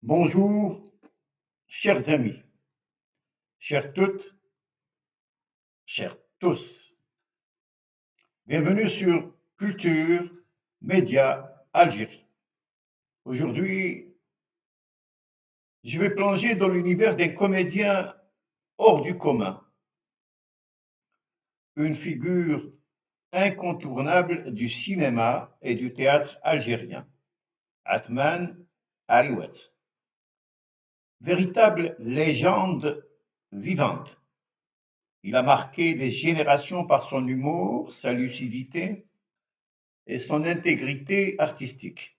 Bonjour, chers amis, chères toutes, chers tous. Bienvenue sur Culture Média Algérie. Aujourd'hui, je vais plonger dans l'univers d'un comédien hors du commun, une figure incontournable du cinéma et du théâtre algérien, Atman Ariouet. Véritable légende vivante. Il a marqué des générations par son humour, sa lucidité et son intégrité artistique.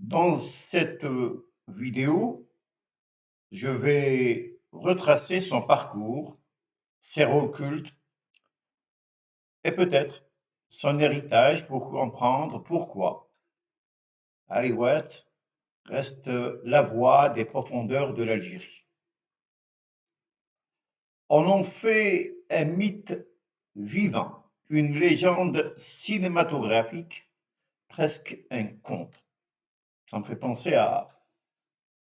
Dans cette vidéo, je vais retracer son parcours, ses rôles cultes et peut-être son héritage pour comprendre pourquoi Ariouet reste la voix des profondeurs de l'Algérie. On en fait un mythe vivant, une légende cinématographique, presque un conte. Ça me fait penser à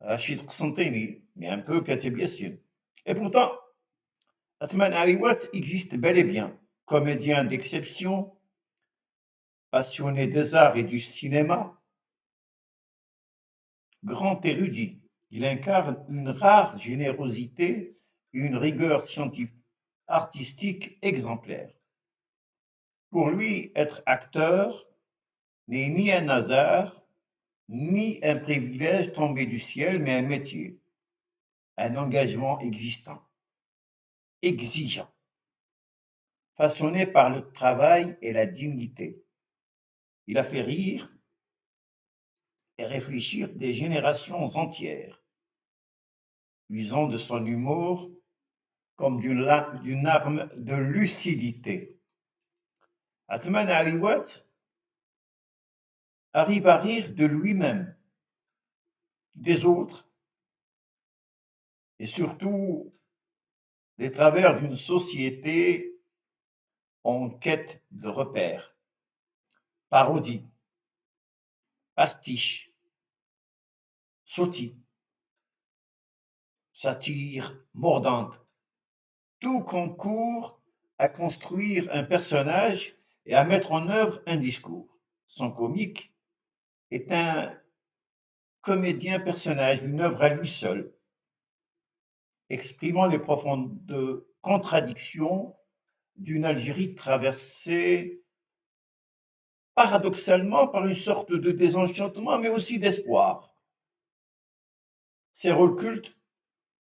Rachid Qsantini, mais un peu Kateb Yassine. Et pourtant, Atman Ariouet existe bel et bien. Comédien d'exception, passionné des arts et du cinéma, grand érudit, il incarne une rare générosité, une rigueur scientifique, artistique exemplaire. Pour lui, être acteur n'est ni un hasard, ni un privilège tombé du ciel, mais un métier, un engagement existant, exigeant, façonné par le travail et la dignité. Il a fait rire et réfléchir des générations entières, usant de son humour comme d'une arme de lucidité. Atman Ariouet arrive à rire de lui-même, des autres et surtout des travers d'une société en quête de repères. Parodie, pastiche, sautille, satire mordante, tout concourt à construire un personnage et à mettre en œuvre un discours. Son comique est un comédien personnage, une œuvre à lui seul, exprimant les profondes contradictions d'une Algérie traversée paradoxalement par une sorte de désenchantement, mais aussi d'espoir. Ses rôles cultes,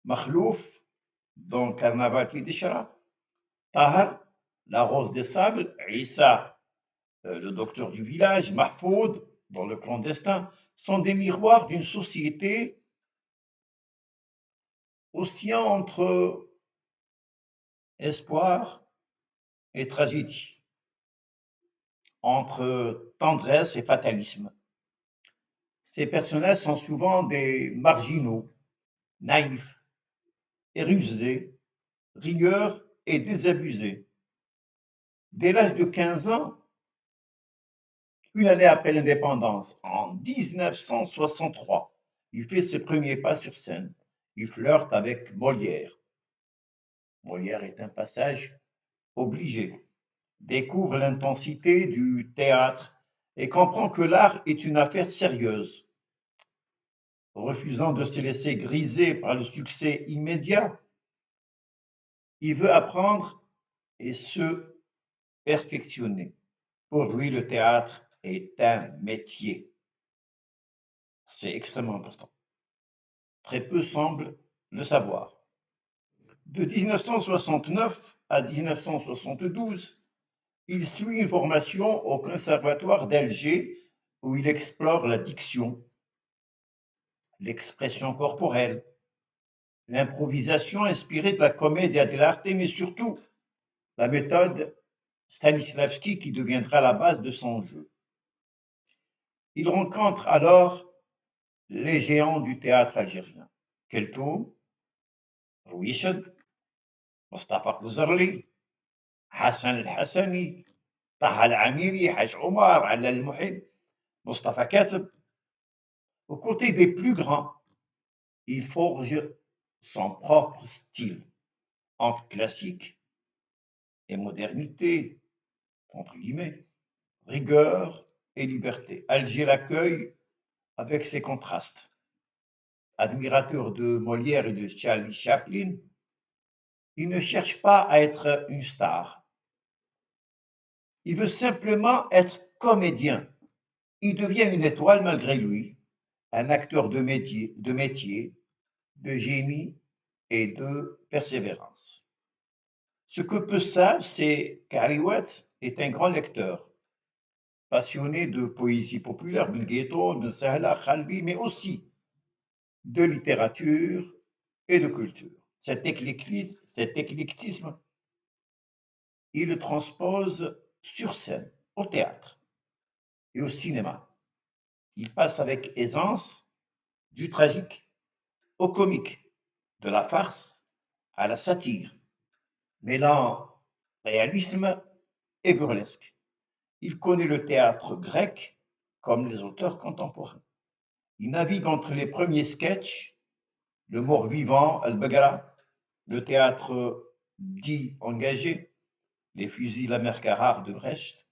Makhlouf, dans Carnaval fi Déchara, Tahar, la rose des sables, Issa, le docteur du village, Mahfoud, dans le clandestin, sont des miroirs d'une société oscillant entre espoir et tragédie, entre tendresse et fatalisme. Ces personnages sont souvent des marginaux, naïfs et rusés, rieurs et désabusés. Dès l'âge de 15 ans, une année après l'indépendance, en 1963, il fait ses premiers pas sur scène. Il flirte avec Molière. Molière est un passage obligé. Découvre l'intensité du théâtre et comprend que l'art est une affaire sérieuse. Refusant de se laisser griser par le succès immédiat, il veut apprendre et se perfectionner. Pour lui, le théâtre est un métier. C'est extrêmement important. Très peu semblent le savoir. De 1969 à 1972, il suit une formation au Conservatoire d'Alger où il explore la diction, l'expression corporelle, l'improvisation inspirée de la commedia dell'arte, mais surtout la méthode Stanislavski qui deviendra la base de son jeu. Il rencontre alors les géants du théâtre algérien. Keltoum, Rouiched, Mostafa Kouzarli, Hassan El-Hassani, Taha Al-Amiri, Haj Omar, Alla El-Mouhib, Mostafa Kateb, aux côtés des plus grands Il forge son propre style entre classique et modernité, entre guillemets, rigueur et liberté. Alger l'accueille avec ses contrastes. Admirateur de Molière et de Charlie Chaplin, il ne cherche pas à être une star. Il veut simplement être comédien. Il devient une étoile malgré lui, un acteur de génie et de persévérance. Ce que peu savent, c'est qu'Harry Watts est un grand lecteur, passionné de poésie populaire, Ben Ghetto, Ben Sahla, Khalbi, mais aussi de littérature et de culture. Cet éclectisme, il le transpose sur scène, au théâtre et au cinéma. Il passe avec aisance du tragique au comique, de la farce à la satire, mêlant réalisme et burlesque. Il connaît le théâtre grec comme les auteurs contemporains. Il navigue entre les premiers sketchs, le mort-vivant, Al-Bagara, le théâtre dit engagé, les fusils à mer Carrare de Brecht,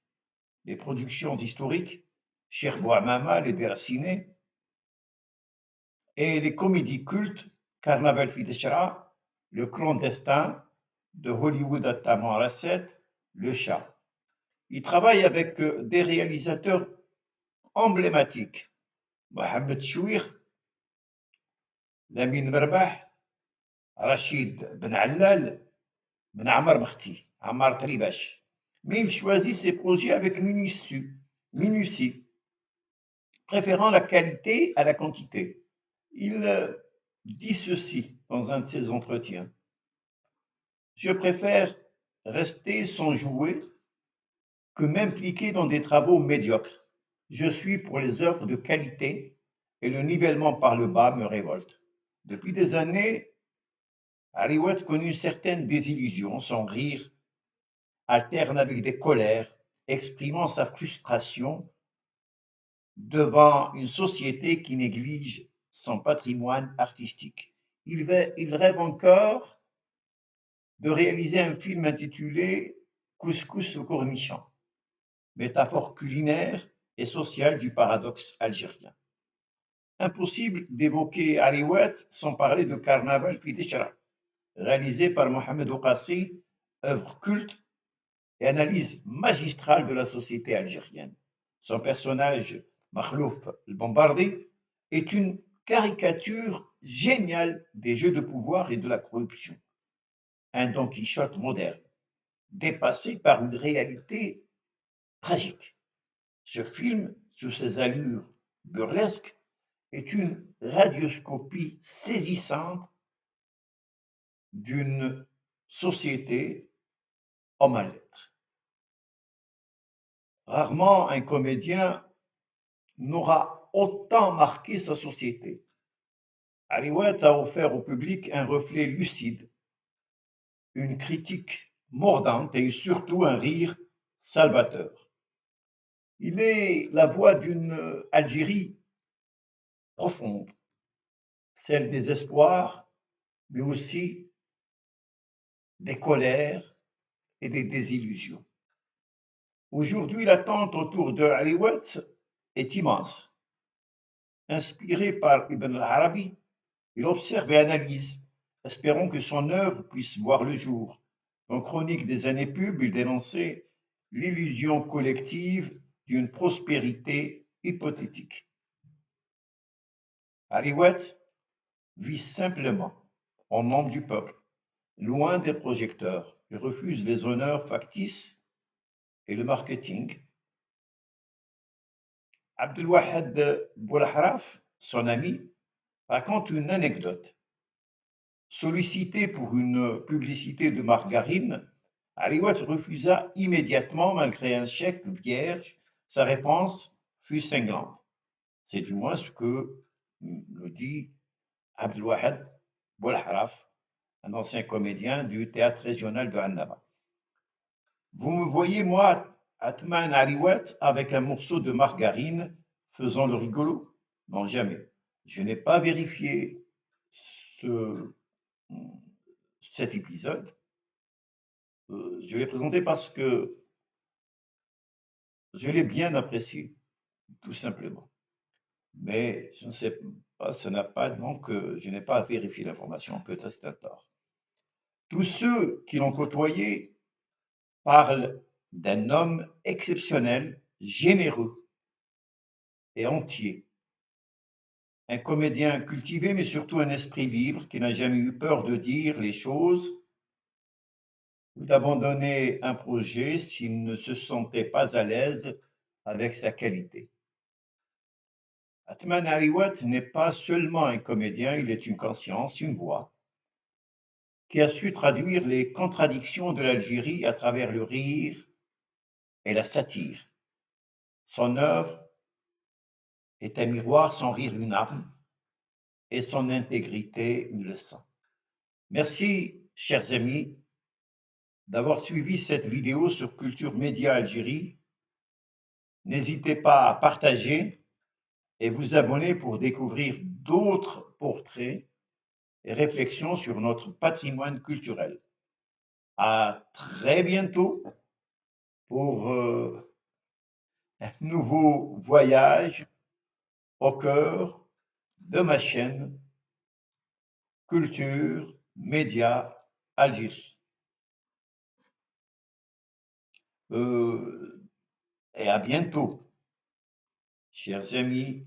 les productions historiques, Cheikh Bouamama, les déracinés, et les comédies cultes, Carnaval Fideshra, Le clandestin, de Hollywood à Tamarasset, Le chat. Il travaille avec des réalisateurs emblématiques, Mohamed Chouir, Lamine Merbah, Rachid Ben Allal, Ben Ammar Bakhti, Ammar Tribash. Mais il choisit ses projets avec minutie, préférant la qualité à la quantité. Il dit ceci dans un de ses entretiens. Je préfère rester sans jouer que m'impliquer dans des travaux médiocres. Je suis pour les œuvres de qualité et le nivellement par le bas me révolte. Depuis des années, Harry Watts connut certaines désillusions. Son rire alterne avec des colères, exprimant sa frustration devant une société qui néglige son patrimoine artistique. Il rêve encore de réaliser un film intitulé Couscous au cornichon, métaphore culinaire et sociale du paradoxe algérien. Impossible d'évoquer Harry Watts sans parler de Carnaval Fideshra, réalisé par Mohamed Ouqassi, œuvre culte et analyse magistrale de la société algérienne. Son personnage, Makhlouf el-Bombardi, est une caricature géniale des jeux de pouvoir et de la corruption. Un Don Quichotte moderne, dépassé par une réalité tragique. Ce film, sous ses allures burlesques, est une radioscopie saisissante d'une société en mal-être. Rarement un comédien n'aura autant marqué sa société. Harry Watts a offert au public un reflet lucide, une critique mordante et surtout un rire salvateur. Il est la voix d'une Algérie profonde, celle des espoirs, mais aussi des colères et des désillusions. Aujourd'hui, l'attente autour de Harry Watts est immense. Inspiré par Ibn al-Arabi, il observe et analyse, espérant que son œuvre puisse voir le jour. En Chronique des années pub, il dénonçait l'illusion collective d'une prospérité hypothétique. Harry Watts vit simplement en nom du peuple, loin des projecteurs. Il refuse les honneurs factices et le marketing. Abdelwahed Boulahraf, son ami, raconte une anecdote. Sollicité pour une publicité de margarine, Harry Watts refusa immédiatement malgré un chèque vierge. Sa réponse fut cinglante. C'est du moins ce que nous dit Abdelwahed Boulahraf, un ancien comédien du théâtre régional de Annaba. Vous me voyez, moi, Atman Harry Watts, avec un morceau de margarine faisant le rigolo? Non, jamais. Je n'ai pas vérifié ce, cet épisode. Je l'ai présenté parce que je l'ai bien apprécié, tout simplement. Mais je ne sais pas, ça n'a pas, donc je n'ai pas vérifié l'information, peut-être c'est un tort. Tous ceux qui l'ont côtoyé parlent d'un homme exceptionnel, généreux et entier. Un comédien cultivé, mais surtout un esprit libre qui n'a jamais eu peur de dire les choses ou d'abandonner un projet s'il ne se sentait pas à l'aise avec sa qualité. Atman Ariwat n'est pas seulement un comédien, il est une conscience, une voix, qui a su traduire les contradictions de l'Algérie à travers le rire et la satire. Son œuvre est un miroir, son rire une arme et son intégrité une leçon. Merci, chers amis, d'avoir suivi cette vidéo sur Culture Média Algérie. N'hésitez pas à partager et vous abonner pour découvrir d'autres portraits et réflexions sur notre patrimoine culturel. À très bientôt pour un nouveau voyage au cœur de ma chaîne Culture Média Algérie. Et à bientôt, chers amis.